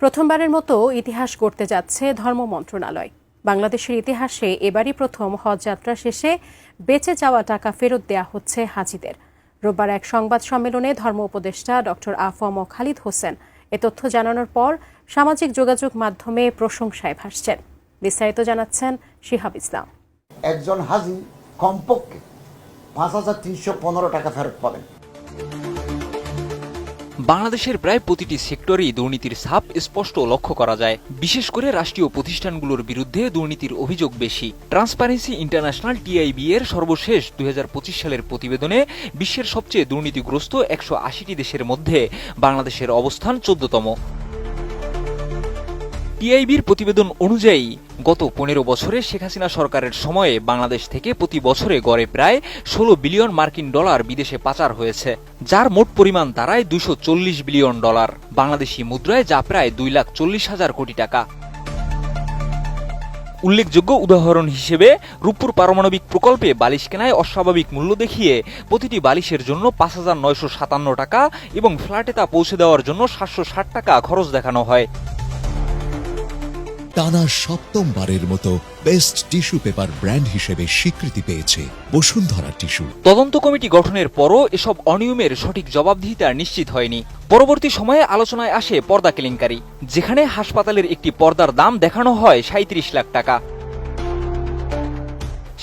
প্রথমবারের মতো ইতিহাস গড়তে যাচ্ছে ধর্ম মন্ত্রণালয়। বাংলাদেশের ইতিহাসে এবারই প্রথম হজ যাত্রা শেষে বেঁচে যাওয়া টাকা ফেরত দেয়া হচ্ছে হাজিদের। রোববার এক সংবাদ সম্মেলনে ধর্ম উপদেষ্টা ডক্টর আফম খালিদ হোসেন এ তথ্য জানানোর পর সামাজিক যোগাযোগ মাধ্যমে প্রশংসায় ভাসছেন। বিস্তারিত জানাচ্ছেন শিহাব ইসলাম। একজন হাজি কমপক্ষে ৫,৩১৫ টাকা ফেরত পাবেন। বাংলাদেশের প্রায় প্রতিটি সেক্টরেই দুর্নীতির ছাপ স্পষ্ট লক্ষ্য করা যায়। বিশেষ করে রাষ্ট্রীয় প্রতিষ্ঠানগুলোর বিরুদ্ধে দুর্নীতির অভিযোগ বেশি। ট্রান্সপারেন্সি ইন্টারন্যাশনাল টিআইবি এর সর্বশেষ ২০২৫ সালের প্রতিবেদনে বিশ্বের সবচেয়ে দুর্নীতিগ্রস্ত ১৮০টি দেশের মধ্যে বাংলাদেশের অবস্থান ১৪তম। টিআইবির প্রতিবেদন অনুযায়ী গত ১৫ বছরে শেখ হাসিনা সরকারের সময়ে বাংলাদেশ থেকে প্রতি বছরে গড়ে প্রায় ১৬ বিলিয়ন মার্কিন ডলার বিদেশে পাচার হয়েছে, যার মোট পরিমাণ দাঁড়ায় ২৪০ বিলিয়ন ডলার বাংলাদেশি মুদ্রায়, যা প্রায় ২,৪০,০০০ কোটি টাকা। উল্লেখযোগ্য উদাহরণ হিসেবে রূপপুর পারমাণবিক প্রকল্পে বালিশ কেনায় অস্বাভাবিক মূল্য দেখিয়ে প্রতিটি বালিশের জন্য ৫,৯৫৭ টাকা এবং ফ্ল্যাটে তা পৌঁছে দেওয়ার জন্য ৭৬০ টাকা খরচ দেখানো হয়। টানা সপ্তমবারের মতো বেস্ট টিস্যু পেপার ব্র্যান্ড হিসেবে স্বীকৃতি পেয়েছে বসুন্ধরা টিস্যু। তদন্ত কমিটি গঠনের পরও এসব অনিয়মের সঠিক জবাবদিহিতা নিশ্চিত হয়নি। পরবর্তী সময়ে আলোচনায় আসে পর্দা কেলেঙ্কারি, যেখানে হাসপাতালের একটি পর্দার দাম দেখানো হয় ৩৭ লাখ টাকা।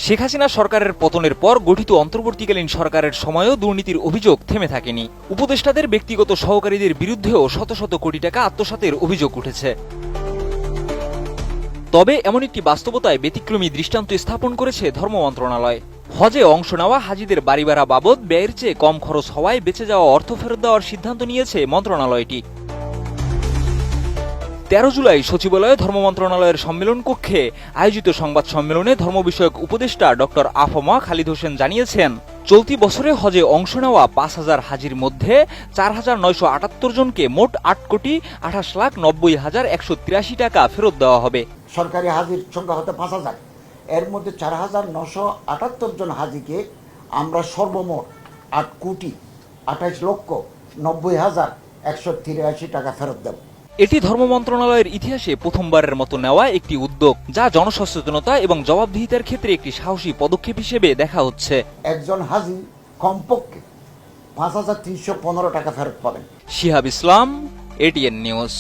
শেখ হাসিনা সরকারের পতনের পর গঠিত অন্তর্বর্তীকালীন সরকারের সময়ও দুর্নীতির অভিযোগ থেমে থাকেনি। উপদেষ্টাদের ব্যক্তিগত সহকারীদের বিরুদ্ধেও শত শত কোটি টাকা আত্মসাতের অভিযোগ উঠেছে। তবে এমন একটি বাস্তবতায় ব্যতিক্রমী দৃষ্টান্ত স্থাপন করেছে ধর্ম মন্ত্রণালয়। হজে অংশ নেওয়া হাজিদের বাড়ি ভাড়া বাবদ ব্যয়ের চেয়ে কম খরচ হওয়ায় বেঁচে যাওয়া অর্থ ফেরত দেওয়ার সিদ্ধান্ত নিয়েছে মন্ত্রণালয়টি। ১৩ জুলাই সচিবালয়ে ধর্ম মন্ত্রণালয়ের সম্মেলন কক্ষে আয়োজিত সংবাদ সম্মেলনে ধর্ম বিষয়ক উপদেষ্টা ডক্টর আফম খালিদ হোসেন জানিয়েছেন, চলতি বছরে হজে অংশ নেওয়া ৫,০০০ হাজির মধ্যে ৪,৯৭৮ জনকে মোট ৮,২৮,৯০,১৮৩ টাকা ফেরত দেওয়া হবে। সরকারি হাজির সংখ্যা হতে ৫,০০০, এর মধ্যে ৪,৯৭৮ জন হাজিকে আমরা সর্বমোট ৮,২৮,৯০,১৮৩ টাকা ফেরত দেব। এটি ধর্ম মন্ত্রণালয়ের ইতিহাসে প্রথমবারের মতো নেওয়া একটি উদ্যোগ, যা জনসচেতনতা এবং জবাবদিহিতার ক্ষেত্রে একটি সাহসী পদক্ষেপ হিসেবে দেখা হচ্ছে। একজন হাজি কমপক্ষে ৫,৩১৫ টাকা ফেরত পাবেন। শিহাব ইসলাম, এটিএন নিউজ।